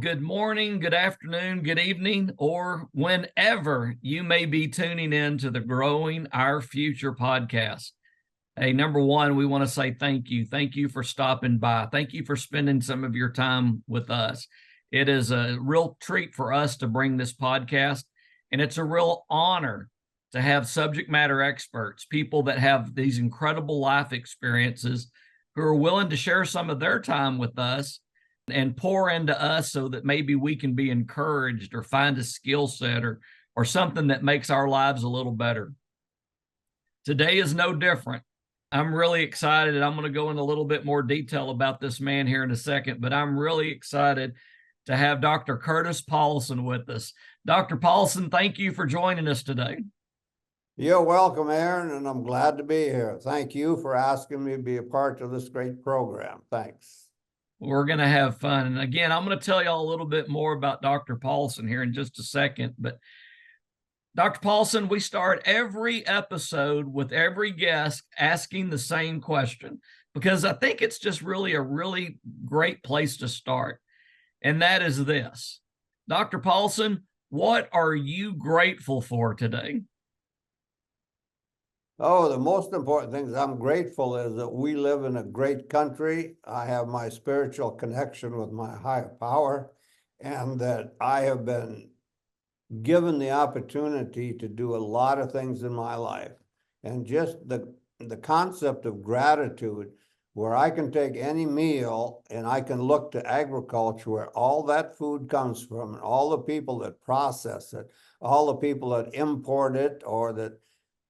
good morning, good afternoon, good evening, or whenever you may be tuning in to the Growing Our Future podcast. Hey, number one, we want to say thank you. Thank you for stopping by. Thank you for spending some of your time with us. It is a real treat for us to bring this podcast, and it's a real honor to have subject matter experts, people that have these incredible life experiences who are willing to share some of their time with us and pour into us so that maybe we can be encouraged or find a skill set or something that makes our lives a little better. Today is no different. I'm really excited, and I'm going to go in a little bit more detail about this man here in a second, but I'm really excited to have Dr. Curtis Paulson with us. Dr. Paulson, thank you for joining us today. You're welcome, Aaron, and I'm glad to be here. Thank you for asking me to be a part of this great program. Thanks. We're going to have fun. And again, I'm going to tell y'all a little bit more about Dr. Paulson here in just a second. But Dr. Paulson, we start every episode with every guest asking the same question, because I think it's just really a really great place to start. And that is this. Dr. Paulson, what are you grateful for today? Oh, the most important things I'm grateful is that we live in a great country. I have my spiritual connection with my higher power, and that I have been given the opportunity to do a lot of things in my life. And just the concept of gratitude, where I can take any meal and I can look to agriculture, where all that food comes from, and all the people that process it, all the people that import it or that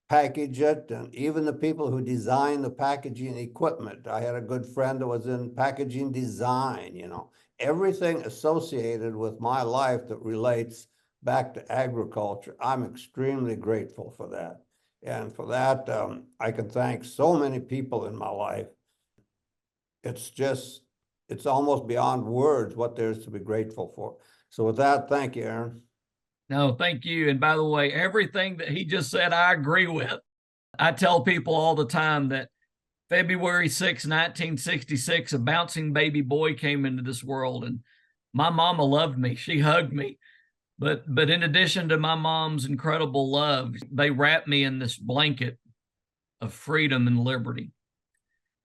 package it, and even the people who design the packaging equipment. I had a good friend that was in packaging design, everything associated with my life that relates back to agriculture. I'm extremely grateful for that. And for that, I can thank so many people in my life. It's almost beyond words what there is to be grateful for. So with that, thank you, Aaron. No, thank you. And by the way, everything that he just said, I agree with. I tell people all the time that February 6, 1966, a bouncing baby boy came into this world, and my mama loved me. She hugged me. But in addition to my mom's incredible love, they wrapped me in this blanket of freedom and liberty.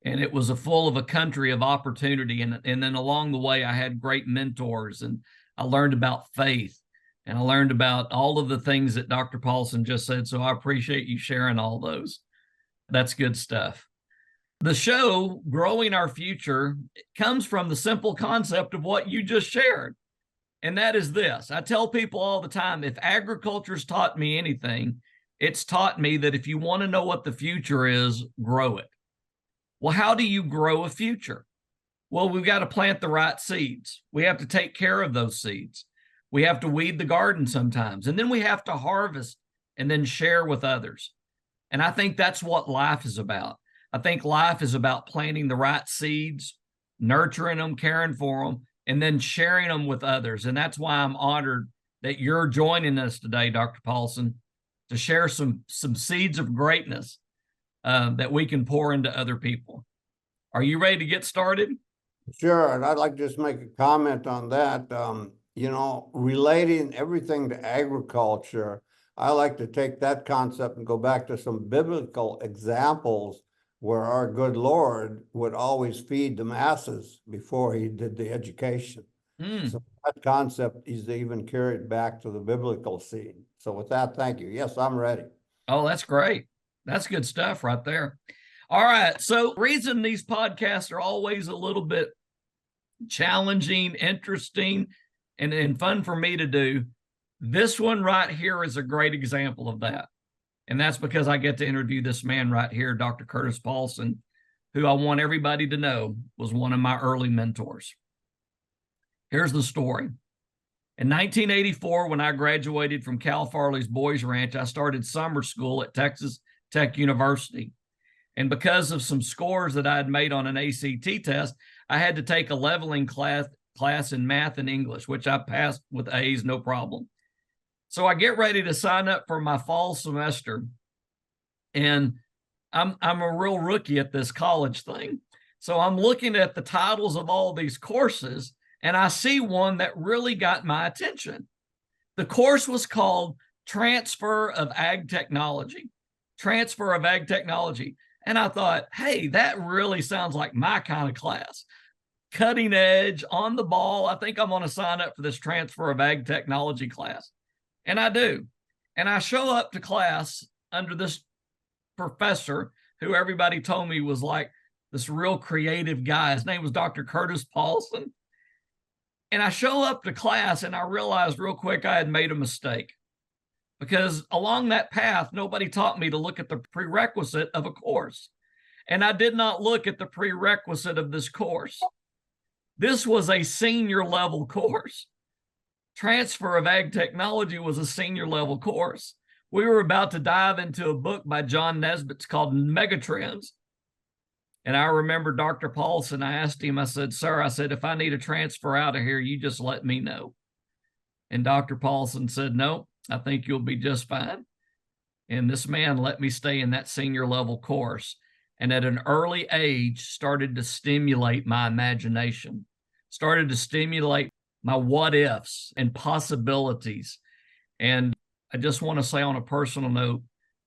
And it was full of a country of opportunity. And then along the way, I had great mentors, and I learned about faith. And I learned about all of the things that Dr. Paulson just said. So I appreciate you sharing all those. That's good stuff. The show, Growing Our Future, comes from the simple concept of what you just shared. And that is this. I tell people all the time, if agriculture's taught me anything, it's taught me that if you want to know what the future is, grow it. Well, how do you grow a future? Well, we've got to plant the right seeds. We have to take care of those seeds. We have to weed the garden sometimes, and then we have to harvest and then share with others. And I think that's what life is about. I think life is about planting the right seeds, nurturing them, caring for them, and then sharing them with others. And that's why I'm honored that you're joining us today, Dr. Paulson, to share some seeds of greatness that we can pour into other people. Are you ready to get started? Sure, and I'd like to just make a comment on that. Relating everything to agriculture, I like to take that concept and go back to some biblical examples where our good Lord would always feed the masses before he did the education. So that concept is even carried back to the biblical scene. So with that, thank you. Yes, I'm ready. Oh, that's great. That's good stuff right there. All right. So the reason these podcasts are always a little bit challenging, interesting, and fun for me to do, this one right here is a great example of that. And that's because I get to interview this man right here, Dr. Curtis Paulson, who I want everybody to know was one of my early mentors. Here's the story. In 1984, when I graduated from Cal Farley's Boys Ranch, I started summer school at Texas Tech University. And because of some scores that I had made on an ACT test, I had to take a leveling class in math and English, which I passed with A's, no problem. So I get ready to sign up for my fall semester, and I'm a real rookie at this college thing. So I'm looking at the titles of all these courses, and I see one that really got my attention. The course was called Transfer of Ag Technology. Transfer of Ag Technology. And I thought, hey, that really sounds like my kind of class. Cutting edge, on the ball. I think I'm going to sign up for this Transfer of Ag Technology class. And I do. And I show up to class under this professor who everybody told me was like this real creative guy. His name was Dr. Curtis Paulson. And I show up to class and I realized real quick I had made a mistake, because along that path, nobody taught me to look at the prerequisite of a course. And I did not look at the prerequisite of this course. This was a senior level course. Transfer of Ag Technology was a senior level course. We were about to dive into a book by John Nesbitt called Megatrends. And I remember Dr. Paulson, I asked him, I said, sir, I said, if I need a transfer out of here, you just let me know. And Dr. Paulson said, no, I think you'll be just fine. And this man let me stay in that senior level course. And at an early age, started to stimulate my imagination, started to stimulate my what ifs and possibilities. And I just want to say on a personal note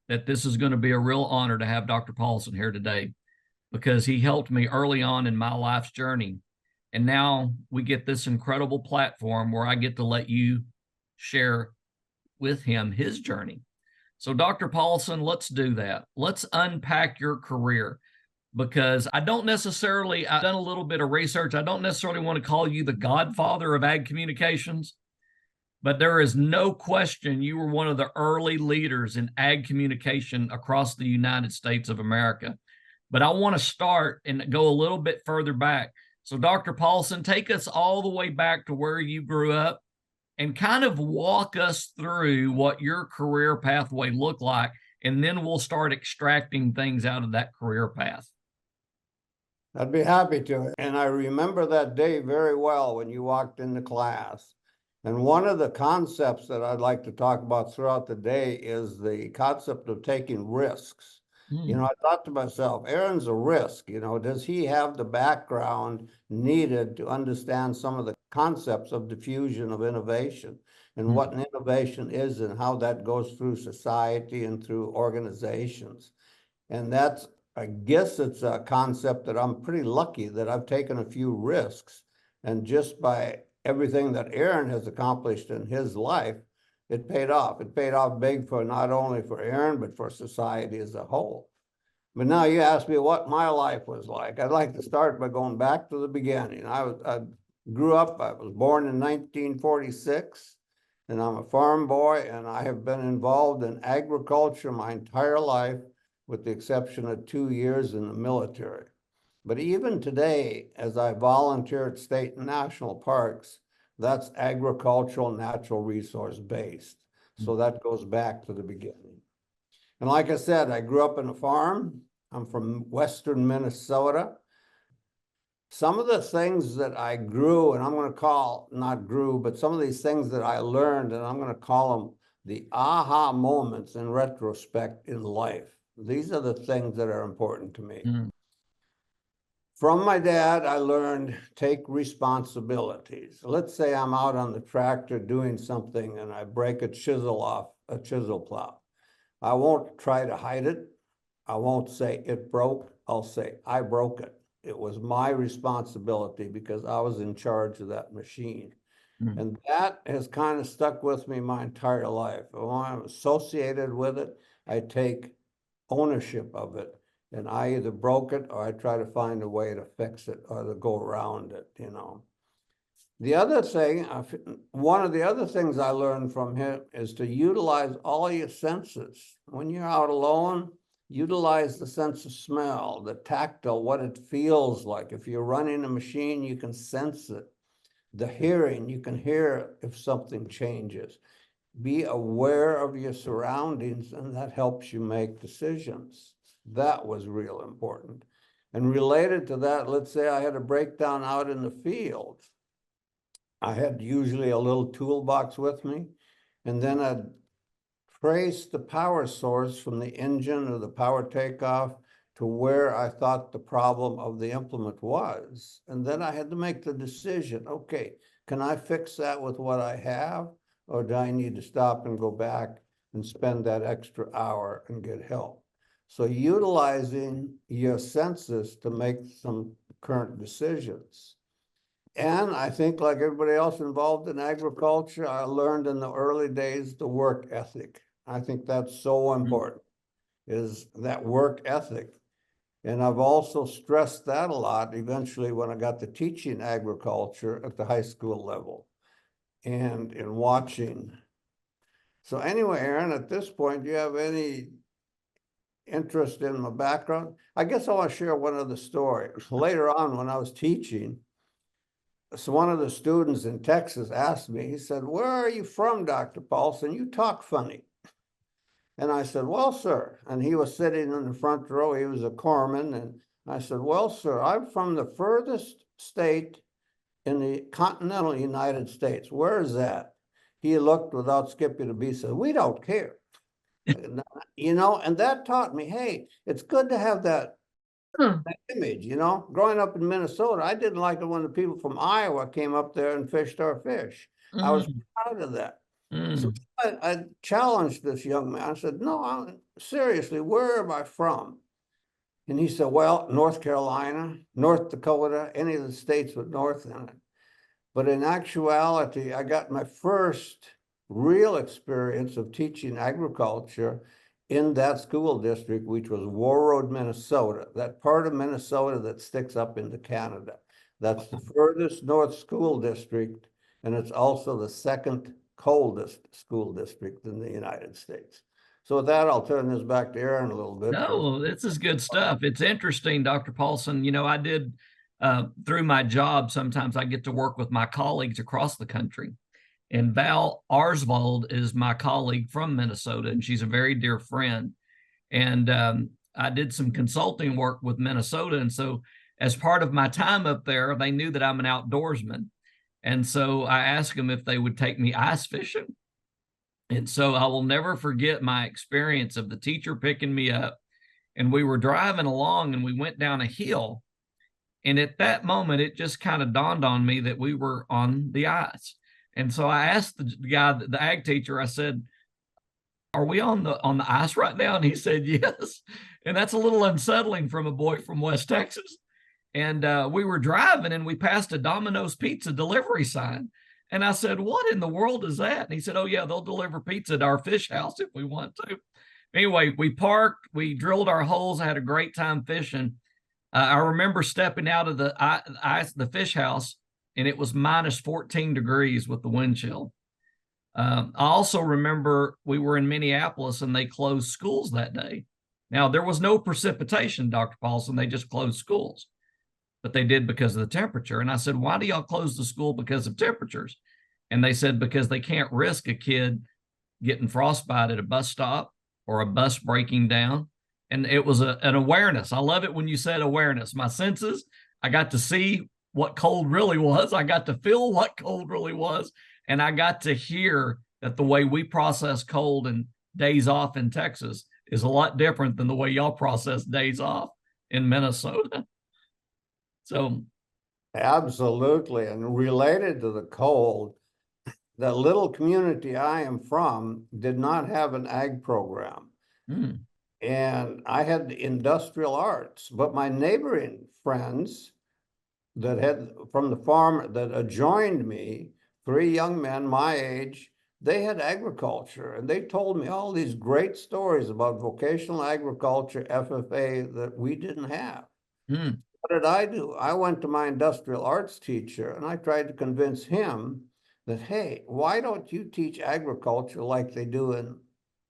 that this is going to be a real honor to have Dr. Paulson here today, because he helped me early on in my life's journey. And now we get this incredible platform where I get to let you share with him his journey. So Dr. Paulson, let's do that. Let's unpack your career, because I've done a little bit of research. I don't necessarily want to call you the godfather of ag communications, but there is no question you were one of the early leaders in ag communication across the United States of America. But I want to start and go a little bit further back. So Dr. Paulson, take us all the way back to where you grew up and kind of walk us through what your career pathway looked like, and then we'll start extracting things out of that career path. I'd be happy to. And I remember that day very well when you walked into class. And one of the concepts that I'd like to talk about throughout the day is the concept of taking risks. You know, I thought to myself, Aaron's a risk. You know, does he have the background needed to understand some of the concepts of diffusion of innovation and what an innovation is and how that goes through society and through organizations? And that's, I guess it's a concept that I'm pretty lucky that I've taken a few risks. And just by everything that Aaron has accomplished in his life, it paid off. It paid off big for not only for Aaron, but for society as a whole. But now you ask me what my life was like. I'd like to start by going back to the beginning. I grew up, I was born in 1946, and I'm a farm boy, and I have been involved in agriculture my entire life, with the exception of 2 years in the military. But even today, as I volunteer at state and national parks, that's agricultural, natural resource based. So that goes back to the beginning. And like I said, I grew up in a farm. I'm from Western Minnesota. Some of the things that I grew, and I'm going to call, not grew, but some of these things that I learned, and I'm going to call them the aha moments in retrospect in life. These are the things that are important to me. From my dad, I learned take responsibilities. Let's say I'm out on the tractor doing something and I break a chisel off a chisel plow. I won't try to hide it. I won't say it broke. I'll say I broke it. It was my responsibility because I was in charge of that machine. And that has kind of stuck with me my entire life. When I'm associated with it, I take ownership of it. And I either broke it or I try to find a way to fix it or to go around it, you know. The other thing, one of the other things I learned from him is to utilize all your senses. When you're out alone, utilize the sense of smell, the tactile, what it feels like. If you're running a machine, you can sense it. The hearing, you can hear if something changes. Be aware of your surroundings, and that helps you make decisions. That was real important. And related to that, let's say I had a breakdown out in the field. I had usually a little toolbox with me, and then I'd trace the power source from the engine or the power takeoff to where I thought the problem of the implement was. And then I had to make the decision, okay, can I fix that with what I have? Or do I need to stop and go back and spend that extra hour and get help? So utilizing your senses to make some current decisions. And I think like everybody else involved in agriculture, I learned in the early days the work ethic. I think that's so important, is that work ethic. And I've also stressed that a lot eventually when I got to teaching agriculture at the high school level and in watching. So anyway, Aaron, at this point, do you have any interest in my background? I guess I want to share one other story. Later on, when I was teaching, so one of the students in Texas asked me, he said, "Where are you from, Dr. Paulson? You talk funny." And I said, "Well, sir," and he was sitting in the front row, he was a corpsman, and I said, "Well, sir, I'm from the furthest state in the continental United States. Where is that?" He looked without skipping a beat, said, "We don't care." You know, and that taught me, hey, it's good to have that image, you know. Growing up in Minnesota, I didn't like it when the people from Iowa came up there and fished our fish. I was proud of that. So I challenged this young man. I said, "No, seriously, where am I from?" And he said, "Well, North Carolina, North Dakota, any of the states with North in it." But in actuality, I got my first real experience of teaching agriculture in that school district, which was Warroad, Minnesota, that part of Minnesota that sticks up into Canada. That's the furthest north school district, and it's also the second coldest school district in the United States. So with that, I'll turn this back to Aaron a little bit. No, this is good stuff. It's interesting, Dr. Paulson. You know, I did through my job, sometimes I get to work with my colleagues across the country. And Val Arsvold is my colleague from Minnesota, and she's a very dear friend. And I did some consulting work with Minnesota. And so, as part of my time up there, they knew that I'm an outdoorsman. And so I asked them if they would take me ice fishing. And so I will never forget my experience of the teacher picking me up. And we were driving along and we went down a hill. And at that moment, it just kind of dawned on me that we were on the ice. And so I asked the guy, the ag teacher, I said, "Are we on the ice right now?" And he said, "Yes." And that's a little unsettling from a boy from West Texas. And we were driving and we passed a Domino's pizza delivery sign. And I said, "What in the world is that?" And he said, "Oh, yeah, they'll deliver pizza to our fish house if we want to." Anyway, we parked, we drilled our holes, I had a great time fishing. I remember stepping out of the fish house, and it was minus 14 degrees with the wind chill. I also remember we were in Minneapolis and they closed schools that day. Now, there was no precipitation, Dr. Paulson. They just closed schools, but they did because of the temperature. And I said, "Why do y'all close the school because of temperatures?" And they said, "Because they can't risk a kid getting frostbite at a bus stop or a bus breaking down." And it was an awareness. I love it when you said awareness. My senses, I got to see what cold really was. I got to feel what cold really was. And I got to hear that the way we process cold and days off in Texas is a lot different than the way y'all process days off in Minnesota. So, Absolutely. And related to the cold, the little community I am from did not have an ag program. And I had industrial arts, but my neighboring friends that had from the farm that adjoined me, 3 young men my age, they had agriculture, and they told me all these great stories about vocational agriculture, FFA, that we didn't have. What did I do? I went to my industrial arts teacher and I tried to convince him that, hey, why don't you teach agriculture like they do in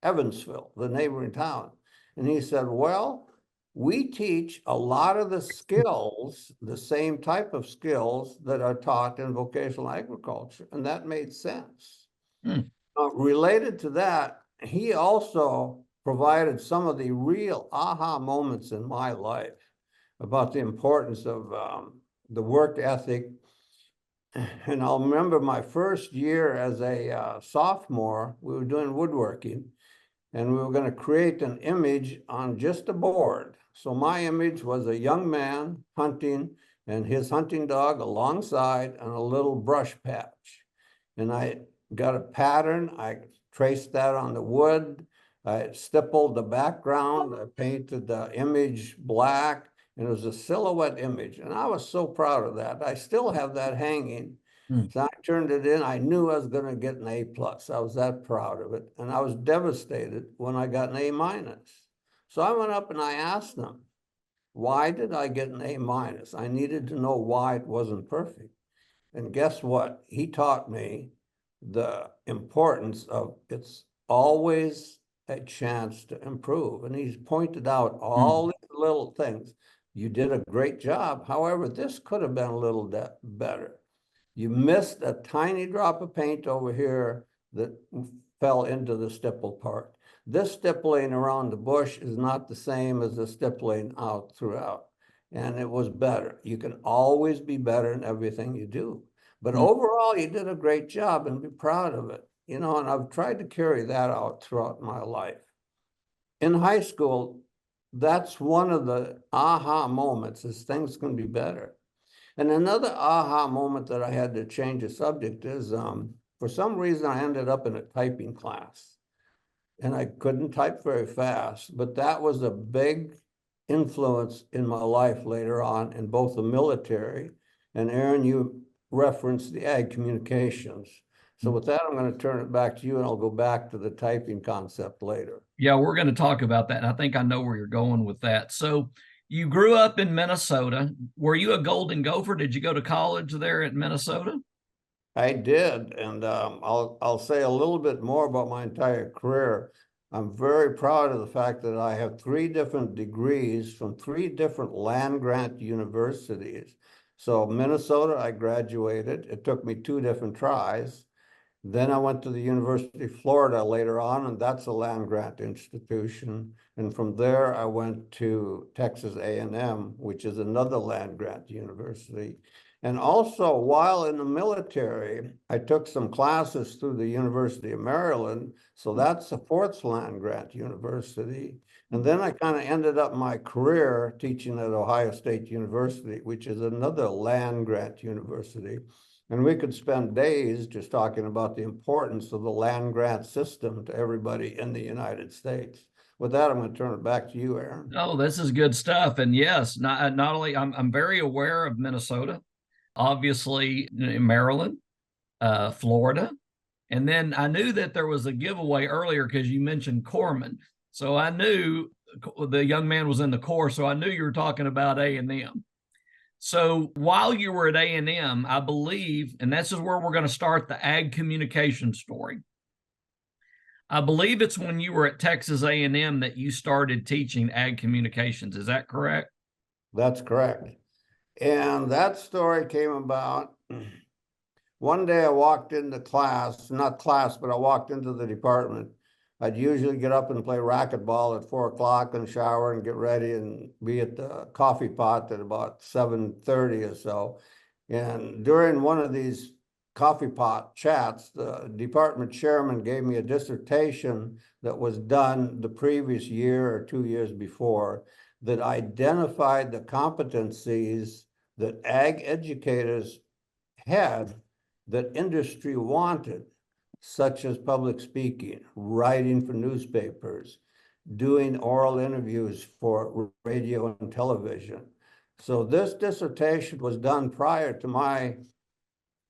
Evansville, the neighboring town? And he said, "Well, we teach a lot of the skills, the same type of skills that are taught in vocational agriculture." And that made sense. Related to that, he also provided some of the real aha moments in my life about the importance of the work ethic. And I'll remember my first year as a sophomore, we were doing woodworking, and we were going to create an image on just a board. So my image was a young man hunting and his hunting dog alongside on a little brush patch. And I got a pattern. I traced that on the wood. I stippled the background. I painted the image black, and it was a silhouette image. And I was so proud of that. I still have that hanging. Mm. So I turned it in. I knew I was going to get an A plus. I was that proud of it. And I was devastated when I got an A minus. So I went up and I asked them, why did I get an A minus? I needed to know why it wasn't perfect. And guess what? He taught me the importance of it's always a chance to improve. And he's pointed out all these little things. You did a great job. However, this could have been a little better. You missed a tiny drop of paint over here that fell into the stipple part. This stippling around the bush is not the same as the stippling out throughout. And it was better. You can always be better in everything you do. But overall, you did a great job and be proud of it. You know, and I've tried to carry that out throughout my life. In high school, that's one of the aha moments is things can be better. And another aha moment that I had to change the subject is for some reason I ended up in a typing class and I couldn't type very fast, but that was a big influence in my life later on in both the military. And Aaron, you referenced the ag communications. So with that, I'm going to turn it back to you and I'll go back to the typing concept later. Yeah, we're going to talk about that. And I think I know where you're going with that. So you grew up in Minnesota. Were you a Golden Gopher? Did you go to college there at Minnesota? I did, and I'll say a little bit more about my entire career. I'm very proud of the fact that I have 3 different degrees from 3 different land-grant universities. So Minnesota, I graduated. It took me 2 different tries. Then I went to the University of Florida later on, and that's a land-grant institution. And from there, I went to Texas A&M, which is another land-grant university. And also, while in the military, I took some classes through the University of Maryland. So that's a 4th land-grant university. And then I kind of ended up my career teaching at Ohio State University, which is another land-grant university. And we could spend days just talking about the importance of the land-grant system to everybody in the United States. With that, I'm going to turn it back to you, Aaron. Oh, this is good stuff. And yes, not only I'm very aware of Minnesota, obviously Maryland, Florida. And then I knew that there was a giveaway earlier because you mentioned Corpsman. So I knew the young man was in the Corps. So I knew you were talking about A&M. So while you were at A&M, I believe, and this is where we're going to start the ag communication story. I believe it's when you were at Texas A&M that you started teaching ag communications. Is that correct? That's correct. And that story came about. One day I walked into class, not class, but I walked into the department. I'd usually get up and play racquetball at 4 o'clock and shower and get ready and be at the coffee pot at about 7:30 or so. And during one of these coffee pot chats, the department chairman gave me a dissertation that was done the previous year or 2 years before that identified the competencies that ag educators had that industry wanted, such as public speaking, writing for newspapers, doing oral interviews for radio and television. So this dissertation was done prior to my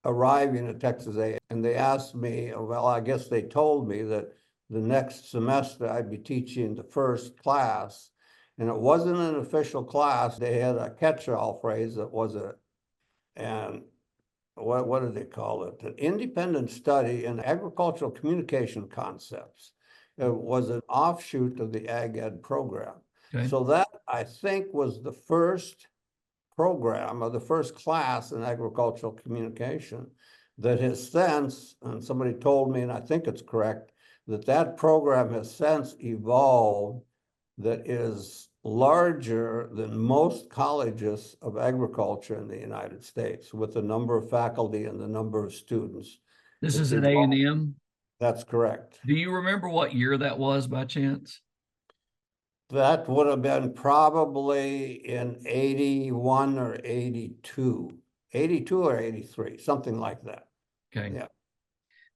arriving at Texas A&M, and they asked me, well, I guess they told me that the next semester I'd be teaching the first class, and it wasn't an official class. They had a catch-all phrase that was and what do they call it? An independent study in agricultural communication concepts. It was an offshoot of the Ag Ed program. Okay. So that, I think, was the first program or the first class in agricultural communication that has since, and somebody told me, and I think it's correct, that that program has since evolved that is larger than most colleges of agriculture in the United States with the number of faculty and the number of students. This It's is at evolved. A&M. That's correct. Do you remember what year that was by chance? That would have been probably in 81 or 82. 82 or 83, something like that. Okay. Yeah.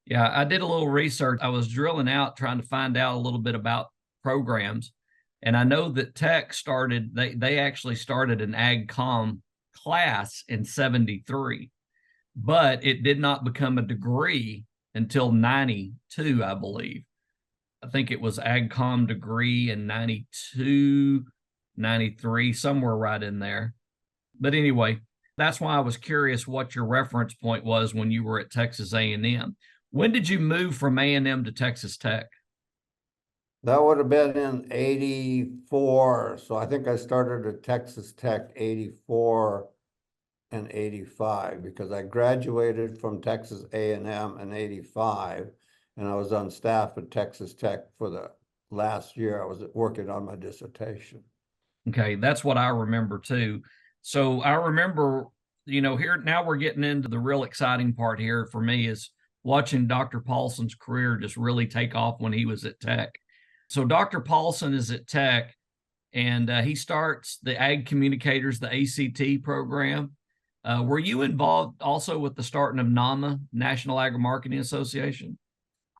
Yeah, I did a little research. I was drilling out trying to find out a little bit about programs. And I know that Tech started, they actually started an ag com class in 73, but it did not become a degree until 92, I believe. I think it was ag com degree in 92, 93, somewhere right in there. But anyway, that's why I was curious what your reference point was when you were at Texas A&M. When did you move from A&M to Texas Tech? That would have been in 84. So I think I started at Texas Tech 84 and 85 because I graduated from Texas A&M in 85 and I was on staff at Texas Tech for the last year. I was working on my dissertation. Okay, that's what I remember too. So I remember, here now we're getting into the real exciting part here for me is watching Dr. Paulson's career just really take off when he was at Tech. So Dr. Paulson is at Tech and he starts the Ag Communicators, the ACT program. Were you involved also with the starting of NAMA, National Agri Marketing Association?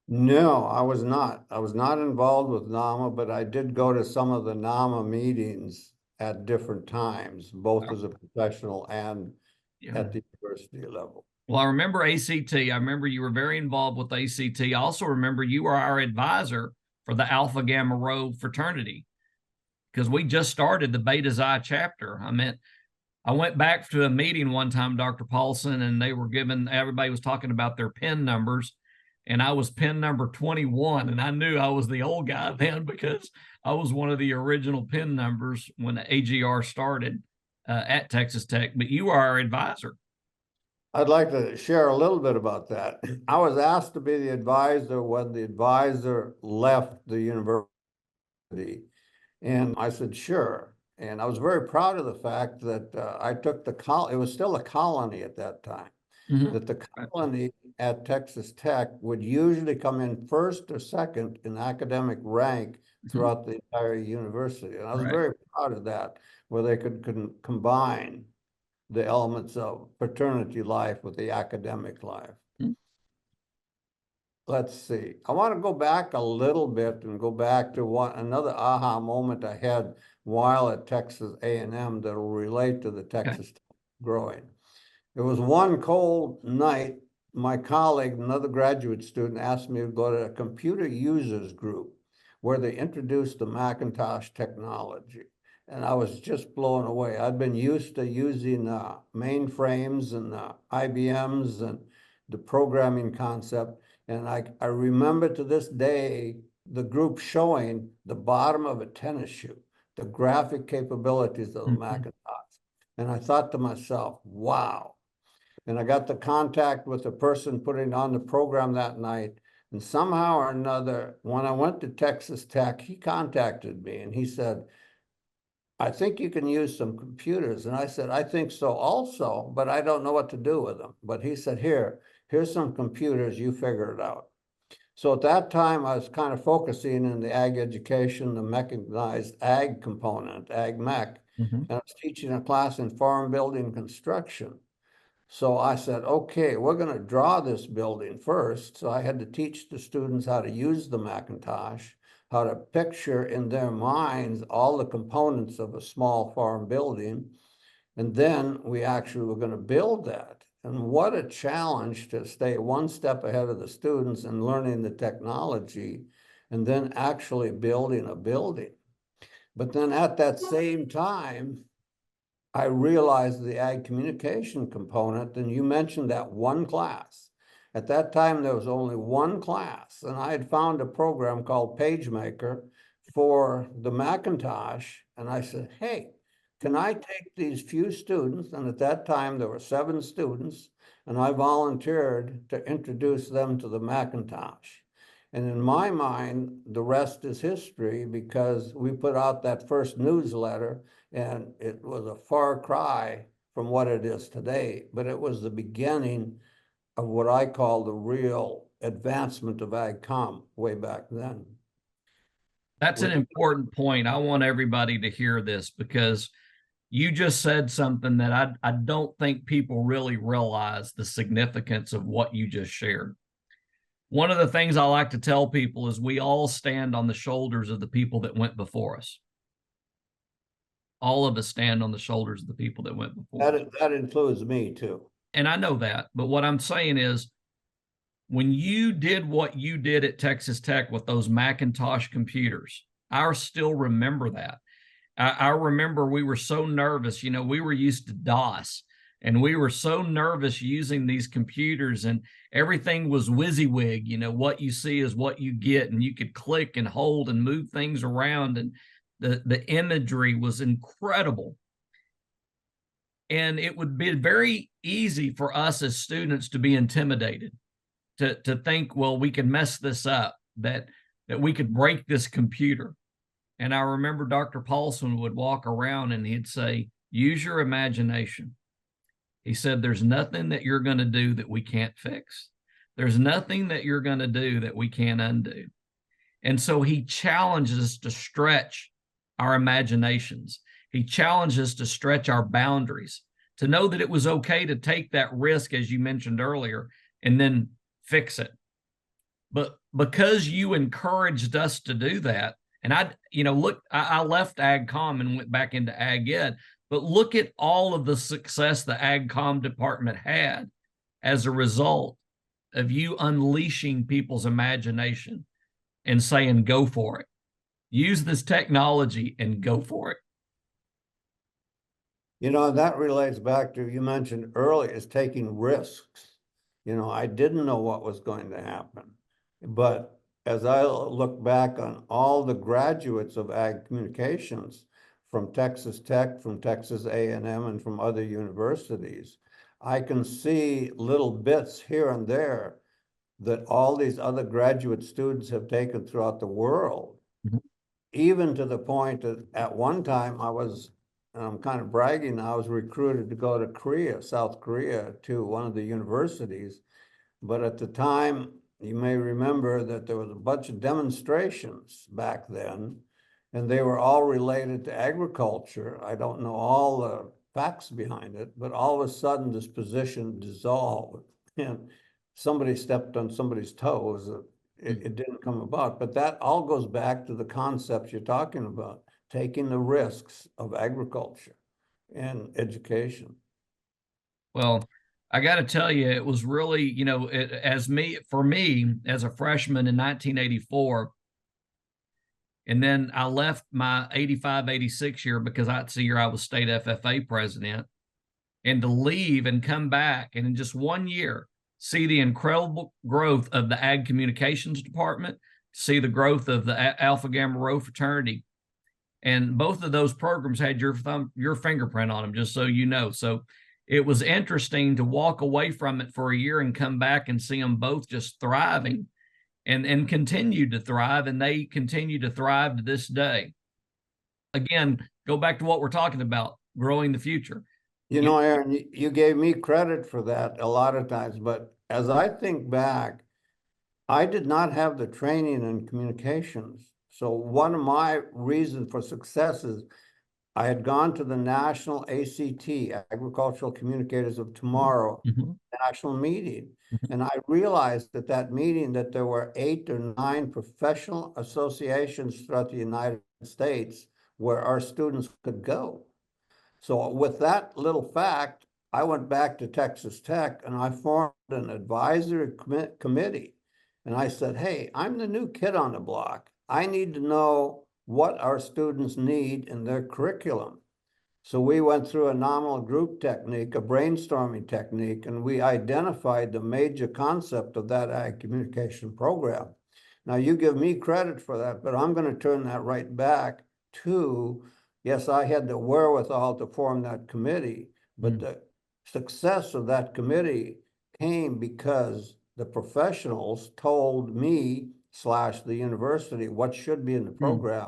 No, I was not. I was not involved with NAMA, but I did go to some of the NAMA meetings at different times, both as a professional and Yeah. at the university level. Well, I remember ACT. I remember you were very involved with ACT. I also remember you were our advisor for the Alpha Gamma Rho fraternity because we just started the Beta Xi chapter. I went back to a meeting one time, Dr. Paulson, and everybody was talking about their PIN numbers. And I was PIN number 21. And I knew I was the old guy then because I was one of the original PIN numbers when the AGR started at Texas Tech. But you are our advisor. I'd like to share a little bit about that. I was asked to be the advisor when the advisor left the university. And I said, sure. And I was very proud of the fact that I took it was still a colony at that time, that the colony at Texas Tech would usually come in first or second in academic rank throughout the entire university. And I was Right. very proud of that, where they could combine the elements of fraternity life with the academic life. Let's see. I want to go back a little bit and go back to another aha moment I had while at Texas A&M that will relate to the Texas growing. It was one cold night. My colleague, another graduate student, asked me to go to a computer users group where they introduced the Macintosh technology. And I was just blown away. I'd been used to using mainframes and IBMs and the programming concept. And I remember to this day, the group showing the bottom of a tennis shoe, the graphic capabilities of the Macintosh. And I thought to myself, wow. And I got the contact with the person putting on the program that night. And somehow or another, when I went to Texas Tech, he contacted me and he said, I think you can use some computers. And I said, I think so also, but I don't know what to do with them. But he said, here's some computers, you figure it out. So at that time, I was kind of focusing in the ag education, the mechanized ag component, ag mech, and I was teaching a class in farm building construction. So I said, okay, we're going to draw this building first. So I had to teach the students how to use the Macintosh, how to picture in their minds all the components of a small farm building. And then we actually were going to build that. And what a challenge to stay one step ahead of the students and learning the technology and then actually building a building. But then at that same time, I realized the ag communication component, and you mentioned that one class. At that time, there was only one class, and I had found a program called PageMaker for the Macintosh, and I said, hey, can I take these few students, and at that time there were 7 students, and I volunteered to introduce them to the Macintosh. And in my mind, the rest is history because we put out that first newsletter and it was a far cry from what it is today, but it was the beginning of what I call the real advancement of AgCom way back then. That's an important point. I want everybody to hear this because you just said something that I don't think people really realize the significance of what you just shared. One of the things I like to tell people is we all stand on the shoulders of the people that went before us. All of us stand on the shoulders of the people that went before us. That includes me too. And I know that, but what I'm saying is when you did what you did at Texas Tech with those Macintosh computers, I still remember that. I remember we were so nervous. You know, we were used to DOS and we were so nervous using these computers and everything was WYSIWYG. You know, what you see is what you get, and you could click and hold and move things around. And the imagery was incredible. And it would be very easy for us as students to be intimidated, to think, well, we can mess this up, that we could break this computer. And I remember Dr. Paulson would walk around and he'd say, use your imagination. He said, there's nothing that you're going to do that we can't fix. There's nothing that you're going to do that we can't undo. And so he challenges us to stretch our imaginations. He challenged us to stretch our boundaries, to know that it was okay to take that risk, as you mentioned earlier, and then fix it. But because you encouraged us to do that, and I left AgCom and went back into Ag Ed, but look at all of the success the AgCom department had as a result of you unleashing people's imagination and saying, go for it. Use this technology and go for it. You know, that relates back to, you mentioned earlier, is taking risks. You know, I didn't know what was going to happen, but as I look back on all the graduates of ag communications from Texas Tech, from Texas A&M, and from other universities, I can see little bits here and there that all these other graduate students have taken throughout the world. Mm-hmm. Even to the point that at one time I was, and I'm kind of bragging, I was recruited to go to Korea, South Korea, to one of the universities. But at the time, you may remember that there was a bunch of demonstrations back then, and they were all related to agriculture. I don't know all the facts behind it, but all of a sudden this position dissolved and somebody stepped on somebody's toes. It didn't come about. But that all goes back to the concepts you're talking about, taking the risks of agriculture and education. Well, I got to tell you, it was really, you know, for me as a freshman in 1984, and then I left my 85, 86 year because that's the year I was state FFA president, and to leave and come back and in just 1 year, see the incredible growth of the Ag Communications Department, see the growth of the Alpha Gamma Rho fraternity. And both of those programs had your fingerprint on them, just so you know. So it was interesting to walk away from it for a year and come back and see them both just thriving and continue to thrive. And they continue to thrive to this day. Again, go back to what we're talking about, growing the future. You know, Aaron, you gave me credit for that a lot of times, but as I think back, I did not have the training in communications. So one of my reasons for success is I had gone to the national ACT, Agricultural Communicators of Tomorrow, national meeting. And I realized at that meeting that there were 8 or 9 professional associations throughout the United States where our students could go. So with that little fact, I went back to Texas Tech and I formed an advisory committee. And I said, hey, I'm the new kid on the block. I need to know what our students need in their curriculum. So we went through a nominal group technique, a brainstorming technique, and we identified the major concept of that ag communication program. Now you give me credit for that, but I'm going to turn that right back to, yes, I had the wherewithal to form that committee, but the success of that committee came because the professionals told me / the university what should be in the program.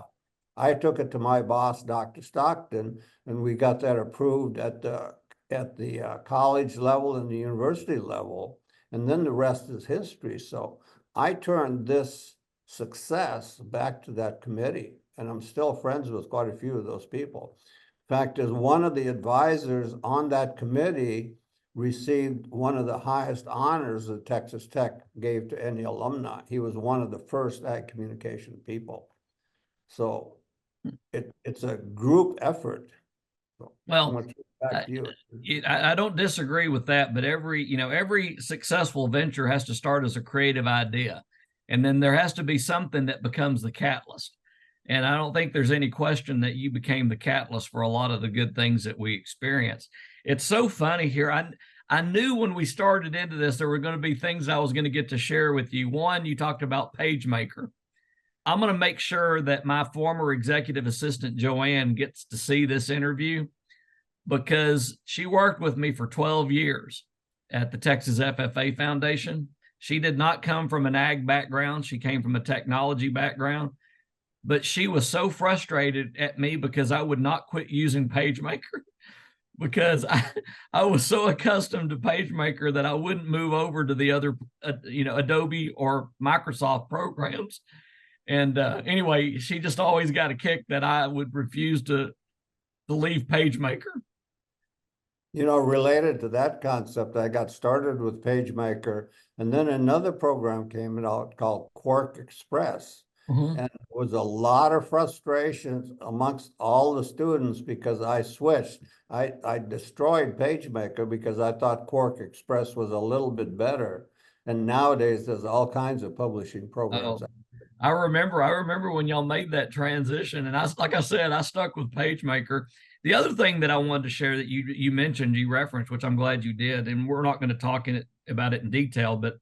I took it to my boss, Dr. Stockton, and we got that approved at the college level and the university level, and then the rest is history. So I turned this success back to that committee. And I'm still friends with quite a few of those people. Fact is, one of the advisors on that committee received one of the highest honors that Texas Tech gave to any alumni. He was one of the first ag communication people. So it's a group effort. So Well, back I, to you. I don't disagree with that, but every successful venture has to start as a creative idea, and then there has to be something that becomes the catalyst. And I don't think there's any question that you became the catalyst for a lot of the good things that we experienced. It's so funny here. I knew when we started into this, there were going to be things I was going to get to share with you. One, you talked about PageMaker. I'm going to make sure that my former executive assistant, Joanne, gets to see this interview because she worked with me for 12 years at the Texas FFA Foundation. She did not come from an ag background. She came from a technology background, but she was so frustrated at me because I would not quit using PageMaker because I was so accustomed to PageMaker that I wouldn't move over to the other, Adobe or Microsoft programs. And anyway, she just always got a kick that I would refuse to leave PageMaker. Related to that concept, I got started with PageMaker, and then another program came out called Quark Express. And there was a lot of frustrations amongst all the students because I switched. I destroyed PageMaker because I thought Quark Express was a little bit better. And nowadays there's all kinds of publishing programs. Oh, I remember when y'all made that transition, and like I said, I stuck with PageMaker. The other thing that I wanted to share that you mentioned, you referenced, which I'm glad you did, and we're not going to talk about it in detail, but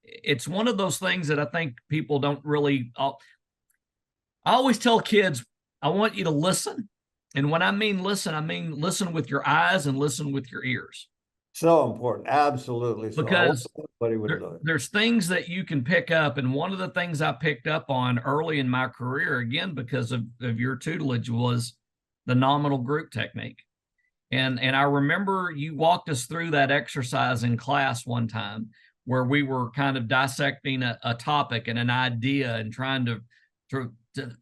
it's one of those things that I think people don't really. I always tell kids, I want you to listen, and when I mean listen with your eyes and listen with your ears. So important, absolutely. So Because there's things that you can pick up, and one of the things I picked up on early in my career, again because of your tutelage, was the nominal group technique. And I remember you walked us through that exercise in class one time where we were kind of dissecting a topic and an idea and trying to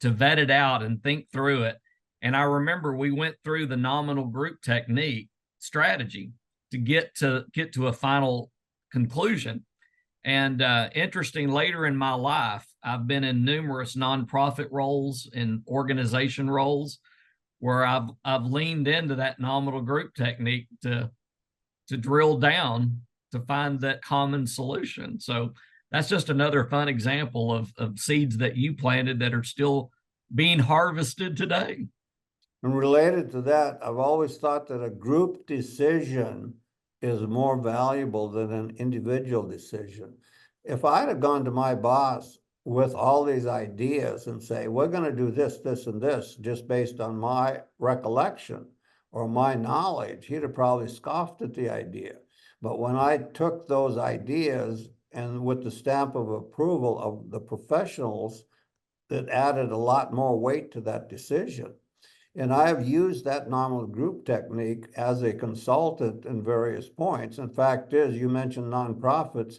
vet it out and think through it. And I remember we went through the nominal group technique strategy to get to a final conclusion. And interesting, later in my life, I've been in numerous nonprofit roles and organization roles where I've leaned into that nominal group technique to drill down to find that common solution. So that's just another fun example of seeds that you planted that are still being harvested today. And related to that, I've always thought that a group decision is more valuable than an individual decision. If I'd have gone to my boss with all these ideas and say, we're going to do this, this, and this, just based on my recollection or my knowledge, he'd have probably scoffed at the idea. But when I took those ideas and with the stamp of approval of the professionals, that added a lot more weight to that decision. And I have used that nominal group technique as a consultant in various points. In fact, you mentioned nonprofits.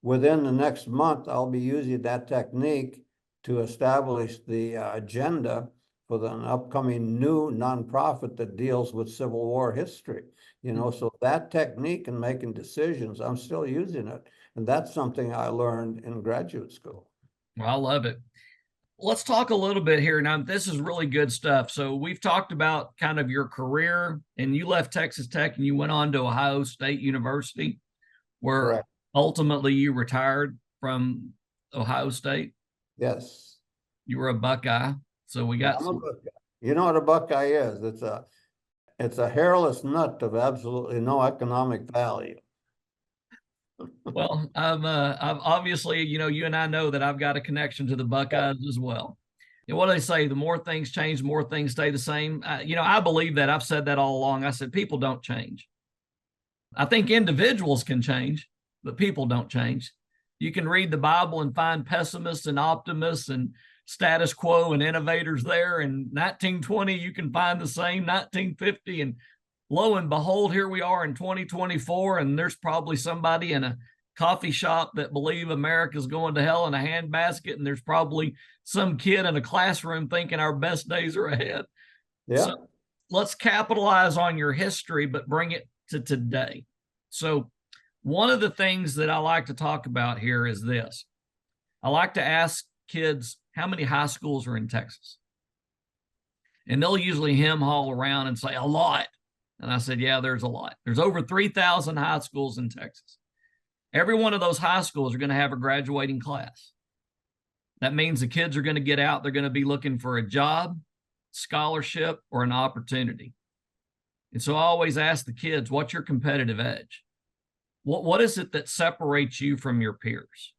Within the next month, I'll be using that technique to establish the agenda for an upcoming new nonprofit that deals with Civil War history. So that technique in making decisions, I'm still using it. And that's something I learned in graduate school. Well, I love it. Let's talk a little bit here. Now, this is really good stuff. So we've talked about kind of your career, and you left Texas Tech and you went on to Ohio State University, where Correct. ultimately you retired from Ohio State. Yes. You were a Buckeye. So we got I'm a Buckeye. You know what a Buckeye is? It's a hairless nut of absolutely no economic value. I've obviously, you and I know that I've got a connection to the Buckeyes as well. And what do they say? The more things change, the more things stay the same. I believe that. I've said that all along. I said, people don't change. I think individuals can change, but people don't change. You can read the Bible and find pessimists and optimists and status quo and innovators there. In 1920, you can find the same 1950, and lo and behold, here we are in 2024, and there's probably somebody in a coffee shop that believe America's going to hell in a handbasket, and there's probably some kid in a classroom thinking our best days are ahead. Yeah. So let's capitalize on your history, but bring it to today. So one of the things that I like to talk about here is this. I like to ask kids, how many high schools are in Texas? And they'll usually hem haul around and say, a lot. And I said, yeah, there's a lot. There's over 3,000 high schools in Texas. Every one of those high schools are going to have a graduating class. That means the kids are going to get out. They're going to be looking for a job, scholarship, or an opportunity. And so I always ask the kids, what's your competitive edge? What is it that separates you from your peers?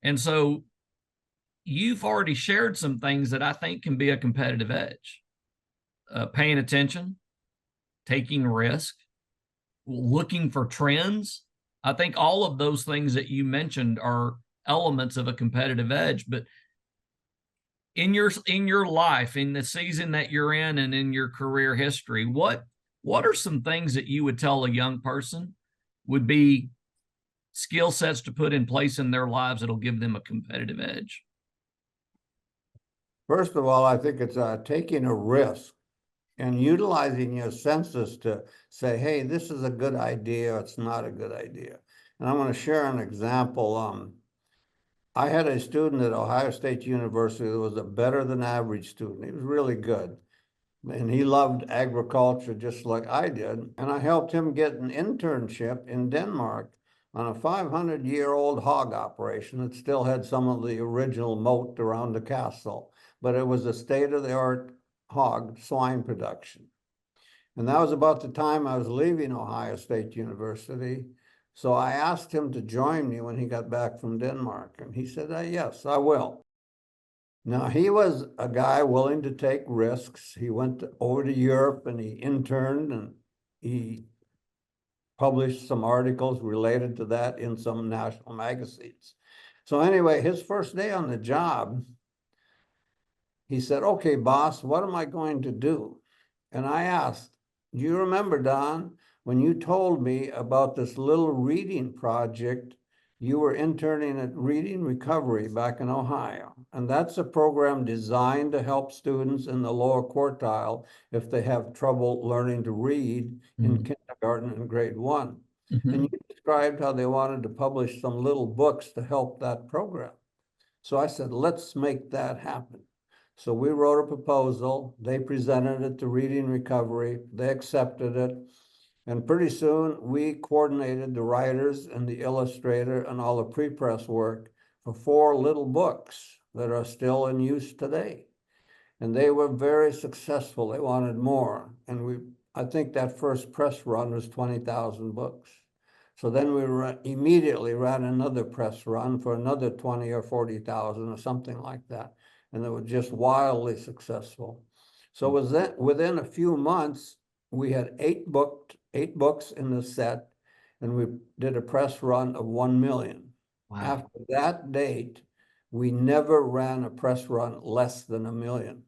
And so you've already shared some things that I think can be a competitive edge. Paying attention, taking risk, looking for trends. I think all of those things that you mentioned are elements of a competitive edge. But in your life, in the season that you're in, and in your career history, what are some things that you would tell a young person would be skill sets to put in place in their lives that'll give them a competitive edge? First of all, I think it's taking a risk and utilizing your senses to say, hey, this is a good idea, it's not a good idea. And I want to share an example. I had a student at Ohio State University that was a better than average student. He was really good. And he loved agriculture just like I did. And I helped him get an internship in Denmark on a 500-year-old hog operation that still had some of the original moat around the castle. But it was a state-of-the-art hog swine production. And that was about the time I was leaving Ohio State University. So I asked him to join me when he got back from Denmark. And he said, yes, I will. Now, he was a guy willing to take risks. He went over to Europe and he interned and he published some articles related to that in some national magazines. So anyway, his first day on the job, he said, okay, boss, what am I going to do? And I asked, do you remember, Don, when you told me about this little reading project you were interning at Reading Recovery back in Ohio? And that's a program designed to help students in the lower quartile if they have trouble learning to read in kindergarten and grade 1. And you described how they wanted to publish some little books to help that program. So I said, let's make that happen. So we wrote a proposal. They presented it to Reading Recovery. They accepted it. And pretty soon we coordinated the writers and the illustrator and all the pre-press work for 4 little books that are still in use today. And they were very successful. They wanted more. And I think that first press run was 20,000 books. So then we immediately ran another press run for another 20 or 40,000 or something like that. And they were just wildly successful. So within a few months, we had 8 books in the set, and we did a press run of 1 million. Wow. After that date, we never ran a press run less than 1 million.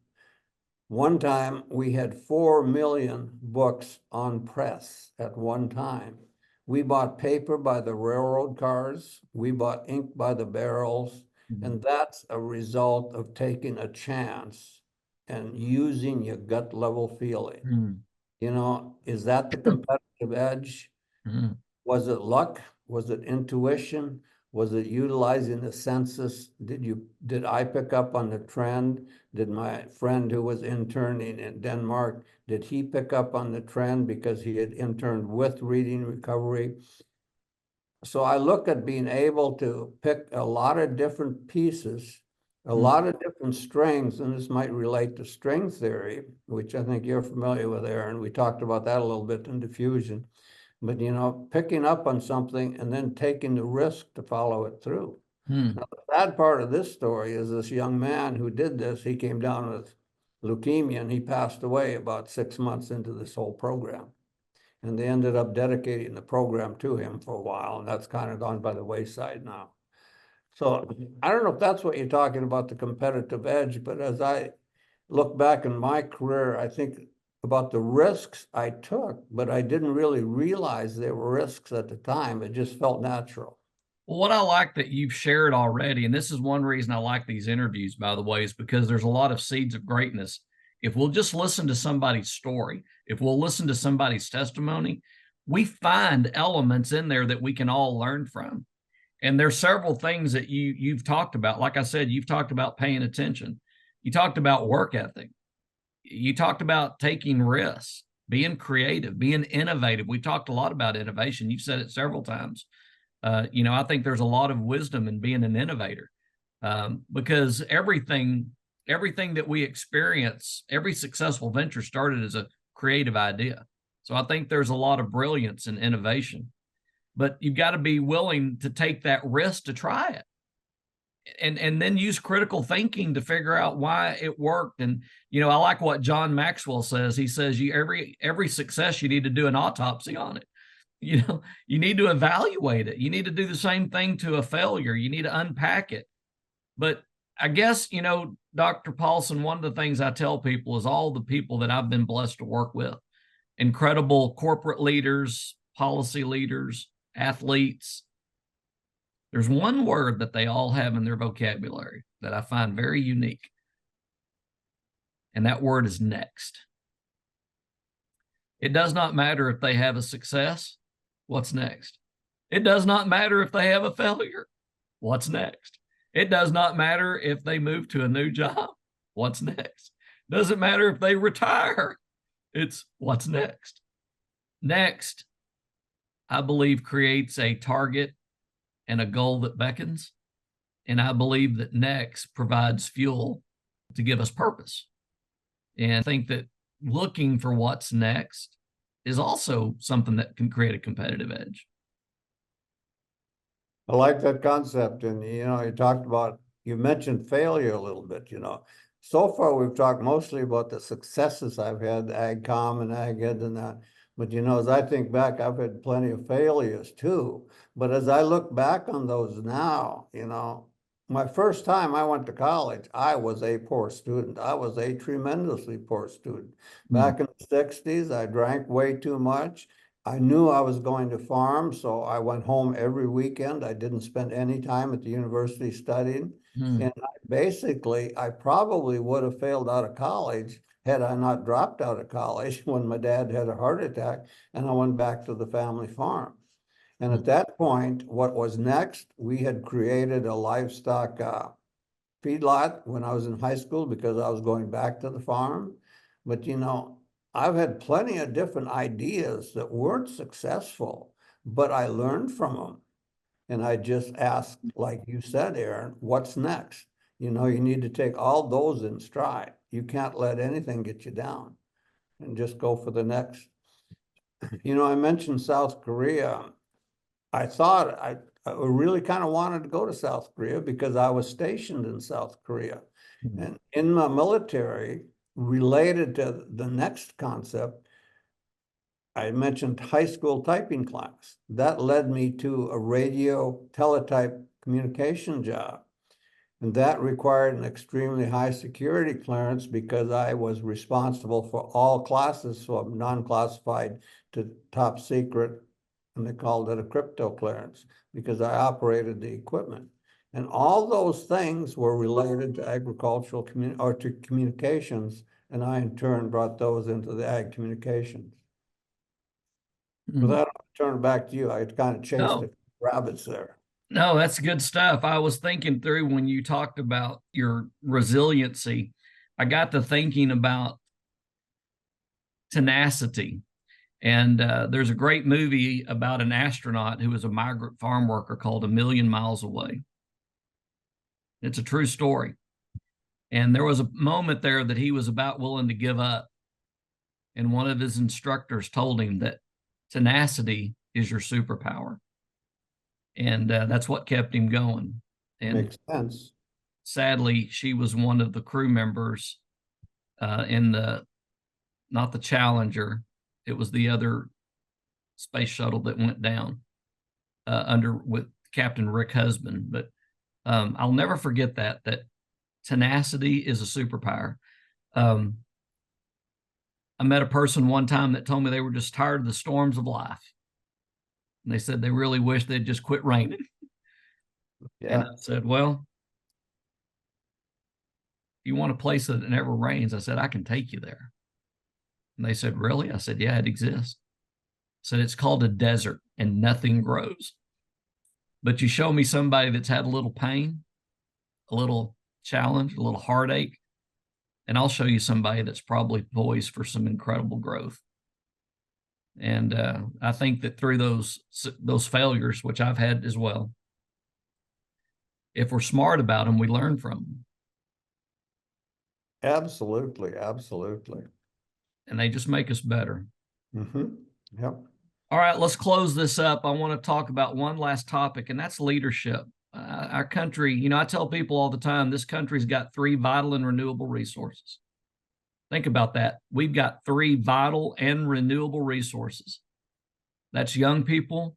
One time we had 4 million books on press at one time. We bought paper by the railroad cars. We bought ink by the barrels. And that's a result of taking a chance and using your gut level feeling. You know, is that the competitive edge? Was it luck? Was it intuition? Was it utilizing the senses? Did I pick up on the trend? Did my friend who was interning in Denmark, did he pick up on the trend because he had interned with Reading Recovery? So I look at being able to pick a lot of different pieces, a lot of different strings, and this might relate to string theory, which I think you're familiar with, Aaron. We talked about that a little bit in diffusion. But, you know, picking up on something and then taking the risk to follow it through. Now, the sad part of this story is this young man who did this, he came down with leukemia and he passed away about 6 months into this whole program. And they ended up dedicating the program to him for a while, and that's kind of gone by the wayside now. So I don't know if that's what you're talking about, the competitive edge, but as I look back in my career, I think about the risks I took, but I didn't really realize they were risks at the time. It just felt natural. Well, what I like that you've shared already, and this is one reason I like these interviews, by the way, is because there's a lot of seeds of greatness. If we'll just listen to somebody's story, if we'll listen to somebody's testimony, we find elements in there that we can all learn from. And there's several things that you've talked about. Like I said, you've talked about paying attention. You talked about work ethic. You talked about taking risks, being creative, being innovative. We talked a lot about innovation. You've said it several times. I think there's a lot of wisdom in being an innovator, because everything that we experience, every successful venture started as a creative idea. So I think there's a lot of brilliance in innovation, but you've got to be willing to take that risk to try it, and then use critical thinking to figure out why it worked. And I like what John Maxwell says. He says every success, you need to do an autopsy on it. You need to evaluate it. You need to do the same thing to a failure. You need to unpack it. But I guess, Dr. Paulson, one of the things I tell people is all the people that I've been blessed to work with, incredible corporate leaders, policy leaders, athletes, there's one word that they all have in their vocabulary that I find very unique. And that word is next. It does not matter if they have a success. What's next? It does not matter if they have a failure. What's next? It does not matter if they move to a new job. What's next? Doesn't matter if they retire. It's what's next. Next, I believe, creates a target and a goal that beckons. And I believe that next provides fuel to give us purpose. And I think that looking for what's next is also something that can create a competitive edge. I like that concept. And, you mentioned failure a little bit, So far, we've talked mostly about the successes I've had, AgCom and AgEd and that. But, as I think back, I've had plenty of failures too. But as I look back on those now, my first time I went to college, I was a poor student. I was a tremendously poor student. Back in the 60s, I drank way too much. I knew I was going to farm, so I went home every weekend. I didn't spend any time at the university studying. And I probably would have failed out of college had I not dropped out of college when my dad had a heart attack and I went back to the family farm. And at that point, what was next, we had created a livestock feedlot when I was in high school because I was going back to the farm. But, I've had plenty of different ideas that weren't successful, but I learned from them. And I just asked, like you said, Aaron, what's next? You need to take all those in stride. You can't let anything get you down and just go for the next. I mentioned South Korea. I thought I really kind of wanted to go to South Korea because I was stationed in South Korea. And in my military, related to the next concept, I mentioned high school typing class. That led me to a radio teletype communication job. And that required an extremely high security clearance because I was responsible for all classes from non-classified to top secret. And they called it a crypto clearance because I operated the equipment. And all those things were related to agricultural to communications. And I, in turn, brought those into the ag communications. With that, I'll turn it back to you. I kind of chased the rabbits there. No, that's good stuff. I was thinking through when you talked about your resiliency, I got to thinking about tenacity. And there's a great movie about an astronaut who was a migrant farm worker called A Million Miles Away. It's a true story. And there was a moment there that he was about willing to give up. And one of his instructors told him that tenacity is your superpower. And that's what kept him going. And makes sense. Sadly, she was one of the crew members in not the Challenger. It was the other space shuttle that went down with Captain Rick Husband. But I'll never forget that tenacity is a superpower. I met a person one time that told me they were just tired of the storms of life. And they said they really wish they'd just quit raining. And Yeah. I said, well, you want a place that never rains? I said, I can take you there. And they said, really? I said, yeah, it exists. I said, it's called a desert and nothing grows. But you show me somebody that's had a little pain, a little challenge, a little heartache, and I'll show you somebody that's probably poised for some incredible growth. And I think that through those failures, which I've had as well, if we're smart about them, we learn from them, Absolutely, absolutely. and they just make us better. Yep. All right, let's close this up. I want to talk about one last topic, and that's leadership. Our country, you know, I tell people all the time, this country's got three vital and renewable resources. Think about that. We've got three vital and renewable resources. That's young people,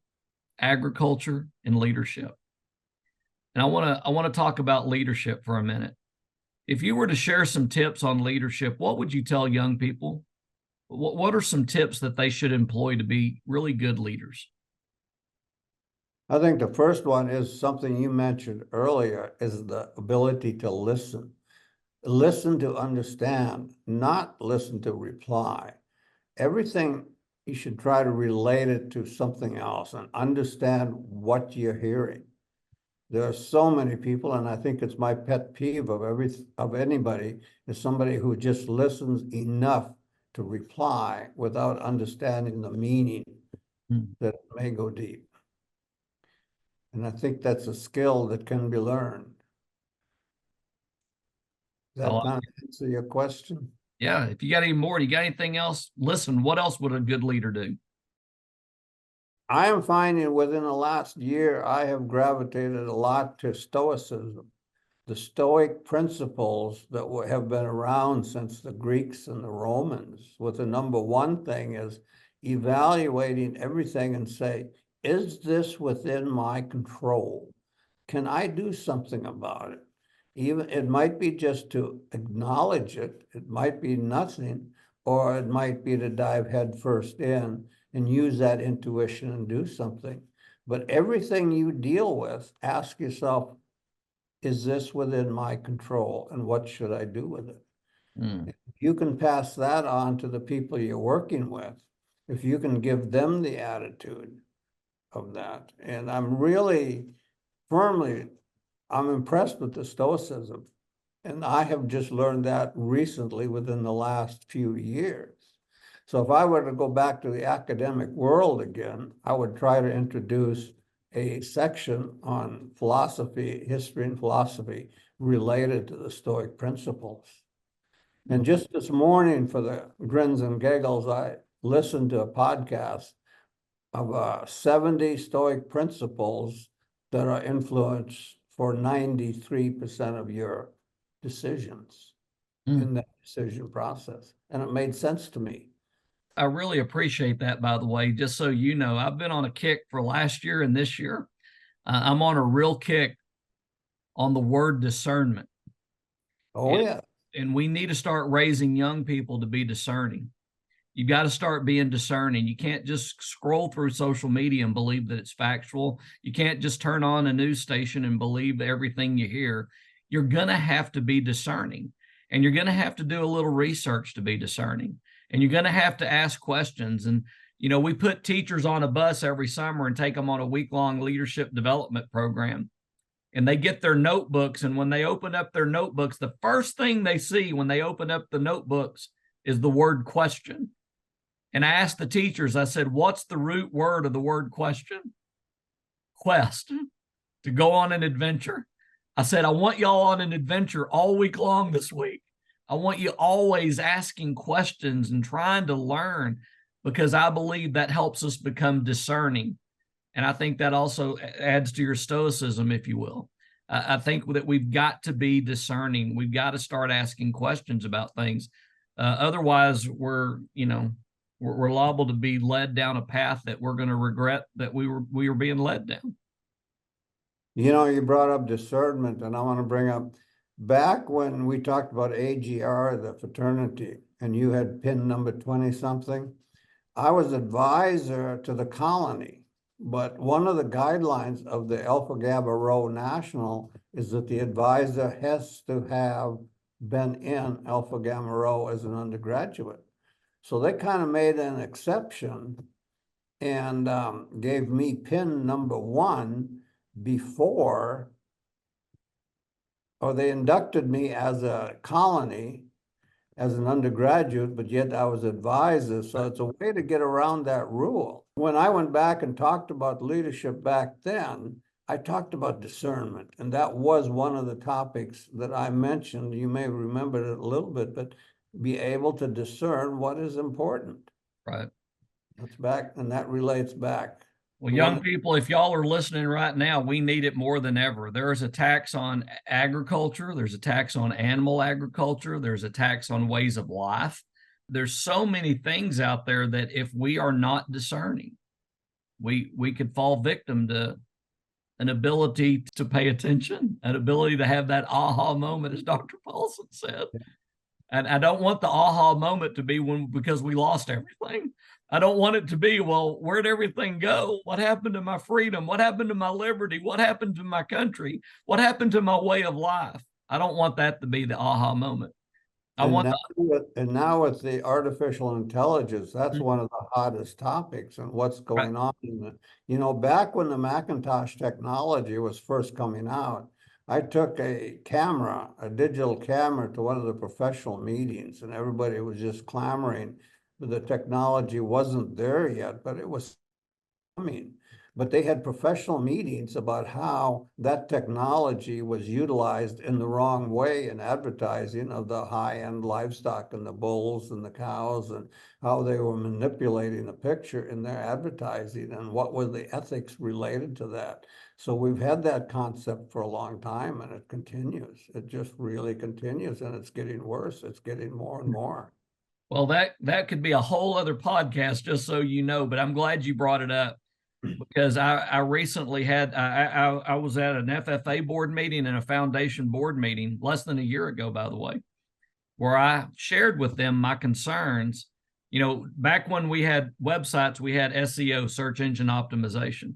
agriculture, and leadership. And I want to talk about leadership for a minute. If you were to share some tips on leadership, what would you tell young people? What are some tips that they should employ to be really good leaders? I think the first one is something you mentioned earlier, is the ability to listen. Listen to understand, not listen to reply. Everything, you should try to relate it to something else and understand what you're hearing. There are so many people, and I think it's my pet peeve of anybody, is somebody who just listens enough to reply without understanding the meaning that may go deep. And I think that's a skill that can be learned. Does that kind of answer your question? Yeah. If you got any more, you got anything else? Listen, what else would a good leader do? I am finding within the last year, I have gravitated a lot to Stoicism. The Stoic principles that have been around since the Greeks and the Romans, with the number one thing is evaluating everything and say, is this within my control? Can I do something about it? Even it might be just to acknowledge it, it might be nothing, or it might be to dive headfirst in and use that intuition and do something. But everything you deal with, ask yourself, is this within my control, and what should I do with it? If you can pass that on to the people you're working with, if you can give them the attitude of that, and I'm really firmly, I'm impressed with the Stoicism, and I have just learned that recently within the last few years. So if I were to go back to the academic world again, I would try to introduce a section on philosophy, history and philosophy related to the Stoic principles. And just this morning, for the grins and giggles, I listened to a podcast of 70 Stoic principles that are influenced for 93% of your decisions in that decision process. And it made sense to me. I really appreciate that, by the way. Just so you know, I've been on a kick for last year and this year. I'm on a real kick on the word discernment. Oh, yeah. And we need to start raising young people to be discerning. You got to start being discerning. You can't just scroll through social media and believe that it's factual. You can't just turn on a news station and believe everything you hear. You're going to have to be discerning, and you're going to have to do a little research to be discerning, and you're going to have to ask questions. And, you know, we put teachers on a bus every summer and take them on a week-long leadership development program. And they get their notebooks. And when they open up their notebooks, the first thing they see when they open up the notebooks is the word question. And I asked the teachers, I said, what's the root word of the word question? Quest, to go on an adventure. I said, I want y'all on an adventure all week long this week. I want you always asking questions and trying to learn, because I believe that helps us become discerning. And I think that also adds to your stoicism, if you will. I think that we've got to be discerning. We've got to start asking questions about things. Otherwise, we're liable to be led down a path that we're going to regret that we were being led down. You know, you brought up discernment, and I want to bring up back when we talked about AGR, the fraternity, and you had pin number 20 something. I was advisor to the colony but one of the guidelines of the Alpha Gamma Rho National is that the advisor has to have been in Alpha Gamma Rho as an undergraduate. So they kind of made an exception and gave me pin number 1 before, or they inducted me as a colony, as an undergraduate, but yet I was advisor. So it's a way to get around that rule. When I went back and talked about leadership back then, I talked about discernment. And that was one of the topics that I mentioned. You may remember it a little bit, but be able to discern what is important. Right. That's back, and that relates back. Well, young people, if y'all are listening right now, we need it more than ever. There is a tax on agriculture. There's a tax on animal agriculture. There's a tax on ways of life. There's so many things out there that if we are not discerning, we could fall victim to an ability to pay attention, an ability to have that aha moment, as Dr. Paulson said. And I don't want the aha moment to be because we lost everything. I don't want it to be, well, where'd everything go? What happened to my freedom? What happened to my liberty? What happened to my country? What happened to my way of life? I don't want that to be the aha moment. Now with the artificial intelligence, that's one of the hottest topics and what's going on. Back when the Macintosh technology was first coming out, I took a digital camera to one of the professional meetings, and everybody was just clamoring. The technology wasn't there yet, but it was coming. But they had professional meetings about how that technology was utilized in the wrong way in advertising of the high-end livestock and the bulls and the cows, and how they were manipulating the picture in their advertising and what were the ethics related to that. So we've had that concept for a long time, and it continues. It just really continues, and it's getting worse. It's getting more and more. Well, that could be a whole other podcast, just so you know, but I'm glad you brought it up, because I recently had, I was at an FFA board meeting and a foundation board meeting less than a year ago, by the way, where I shared with them my concerns. Back when we had websites, we had SEO, search engine optimization.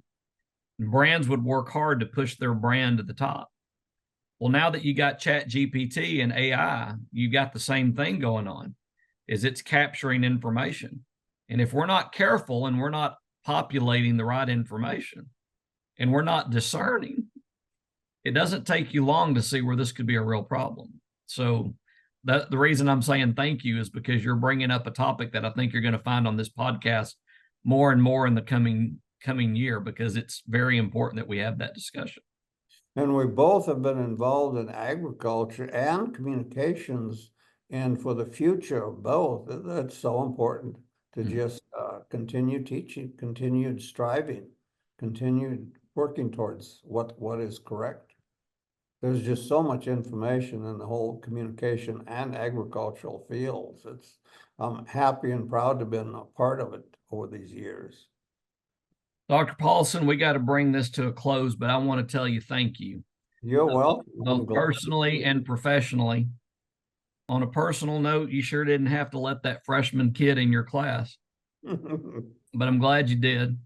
Brands would work hard to push their brand to the top. Well, now that you got Chat GPT and AI, you got the same thing going on, is it's capturing information. And if we're not careful and we're not populating the right information and we're not discerning, it doesn't take you long to see where this could be a real problem. So the reason I'm saying thank you is because you're bringing up a topic that I think you're going to find on this podcast more and more in the coming year, because it's very important that we have that discussion. And we both have been involved in agriculture and communications, and for the future of both, that's so important to just continue teaching, continued striving, continued working towards what is correct. There's just so much information in the whole communication and agricultural fields. I'm happy and proud to have been a part of it over these years. Dr. Paulson, we got to bring this to a close, but I want to tell you thank you. You're welcome. Both personally and professionally. On a personal note, you sure didn't have to let that freshman kid in your class, but I'm glad you did.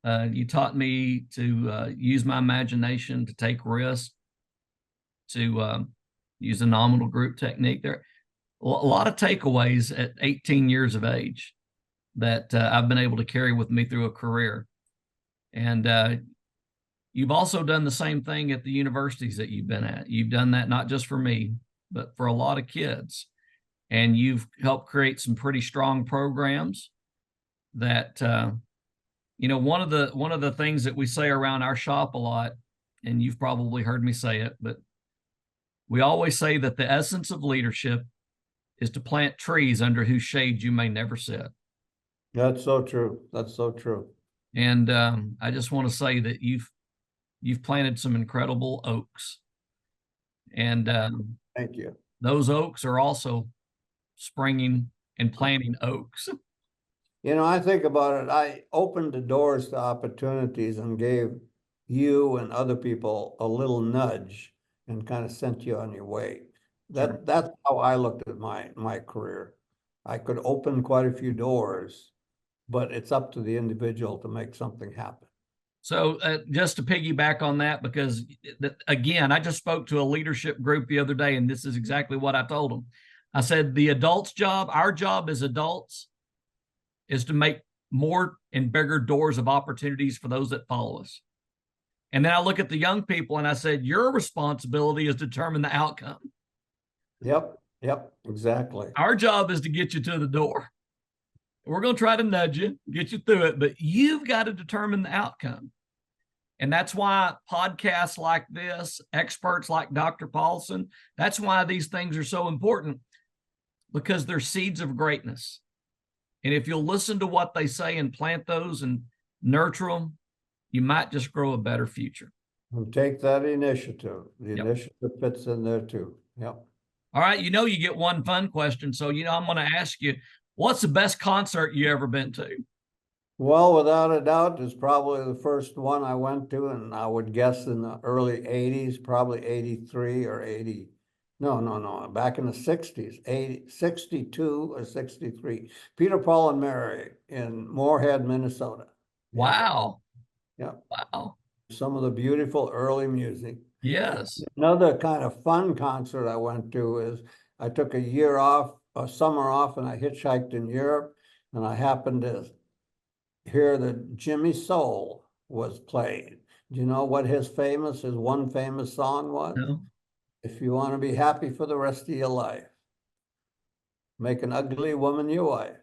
You taught me to use my imagination, to take risks, to use a nominal group technique. There a lot of takeaways at 18 years of age that I've been able to carry with me through a career. And you've also done the same thing at the universities that you've been at. You've done that not just for me, but for a lot of kids. And you've helped create some pretty strong programs that, one of the things that we say around our shop a lot, and you've probably heard me say it, but we always say that the essence of leadership is to plant trees under whose shade you may never sit. That's so true. That's so true. And I just want to say that you've planted some incredible oaks. And thank you. Those oaks are also springing and planting oaks. I think about it. I opened the doors to opportunities and gave you and other people a little nudge and kind of sent you on your way. That's how I looked at my career. I could open quite a few doors, but it's up to the individual to make something happen. So just to piggyback on that, because again, I just spoke to a leadership group the other day, and this is exactly what I told them. I said, the adults' job, our job as adults, is to make more and bigger doors of opportunities for those that follow us. And then I look at the young people and I said, your responsibility is to determine the outcome. Yep, exactly. Our job is to get you to the door. We're going to try to nudge you, get you through it, but you've got to determine the outcome. And that's why podcasts like this, experts like Dr. Paulson, that's why these things are so important, because they're seeds of greatness. And if you'll listen to what they say and plant those and nurture them, you might just grow a better future. And take that initiative. The initiative fits in there too. Yep. All right. You get one fun question. So, I'm going to ask you, what's the best concert you ever been to? Well, without a doubt, it's probably the first one I went to, and I would guess in the early 80s, probably 83 or 80. No, back in the 60s, 62 or 63. Peter, Paul, and Mary in Moorhead, Minnesota. Wow. Yeah. Wow. Some of the beautiful early music. Yes. Another kind of fun concert I went to is I took a summer off, and I hitchhiked in Europe, and I happened to hear that Jimmy Soul was played. Do you know what his one famous song was? No. If you want to be happy for the rest of your life, make an ugly woman your wife.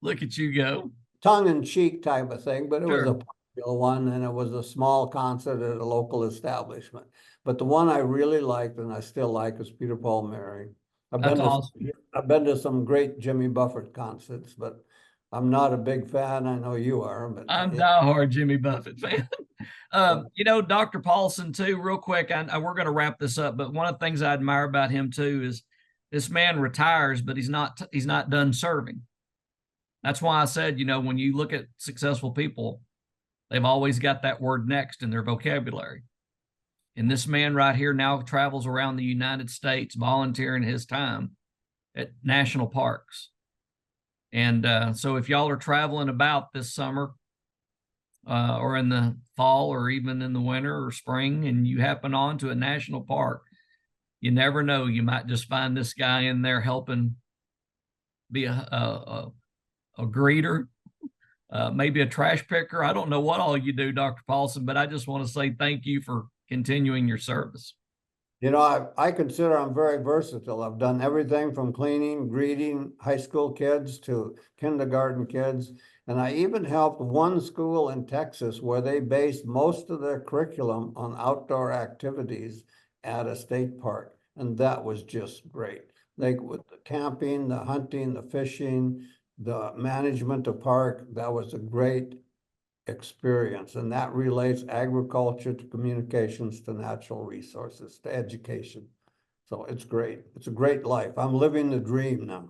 Look at you go. Tongue-in-cheek type of thing, but it was a Sure. popular one, and it was a small concert at a local establishment. But the one I really liked, and I still like, is Peter, Paul, Mary. That's awesome. I've been to some great Jimmy Buffett concerts, but I'm not a big fan. I know you are, but I'm diehard Jimmy Buffett fan. Dr. Paulson too, real quick, we're going to wrap this up, but one of the things I admire about him too is this man retires, but he's not done serving. That's why I said, when you look at successful people, they've always got that word next in their vocabulary. And this man right here now travels around the United States volunteering his time at national parks. And so if y'all are traveling about this summer or in the fall or even in the winter or spring, and you happen on to a national park, you never know. You might just find this guy in there helping be a greeter, maybe a trash picker. I don't know what all you do, Dr. Paulson, but I just want to say thank you for continuing your service. I consider I'm very versatile. I've done everything from cleaning, greeting high school kids to kindergarten kids. And I even helped one school in Texas where they based most of their curriculum on outdoor activities at a state park. And that was just great. Like with the camping, the hunting, the fishing, the management of park, that was a great experience, and that relates agriculture to communications to natural resources to education. So it's great. It's a great life. I'm living the dream now.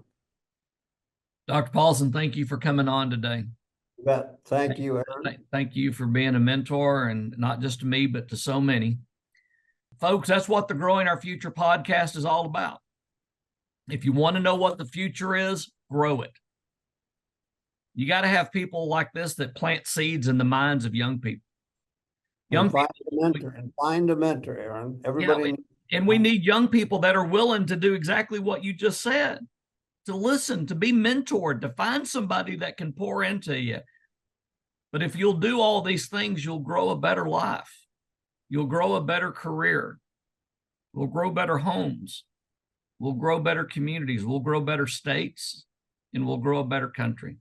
Dr. Paulson, thank you for coming on today. You bet. Thank you, Aaron. Thank you for being a mentor, and not just to me, but to so many. Folks, that's what the Growing Our Future podcast is all about. If you want to know what the future is, grow it. You got to have people like this that plant seeds in the minds of young people. Find a mentor, Aaron. Everybody. And we need young people that are willing to do exactly what you just said, to listen, to be mentored, to find somebody that can pour into you. But if you'll do all these things, you'll grow a better life. You'll grow a better career. We'll grow better homes. We'll grow better communities. We'll grow better states, and we'll grow a better country.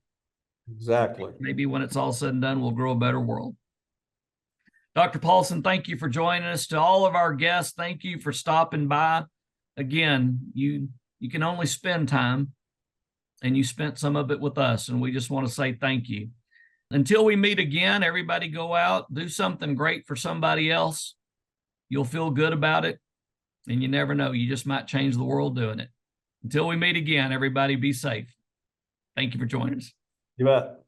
Exactly. Maybe when it's all said and done, we'll grow a better world. Dr. Paulson, thank you for joining us. To all of our guests, thank you for stopping by. Again, you can only spend time, and you spent some of it with us, and we just want to say thank you. Until we meet again, everybody go out, do something great for somebody else. You'll feel good about it, and you never know. You just might change the world doing it. Until we meet again, everybody be safe. Thank you for joining us. You bet.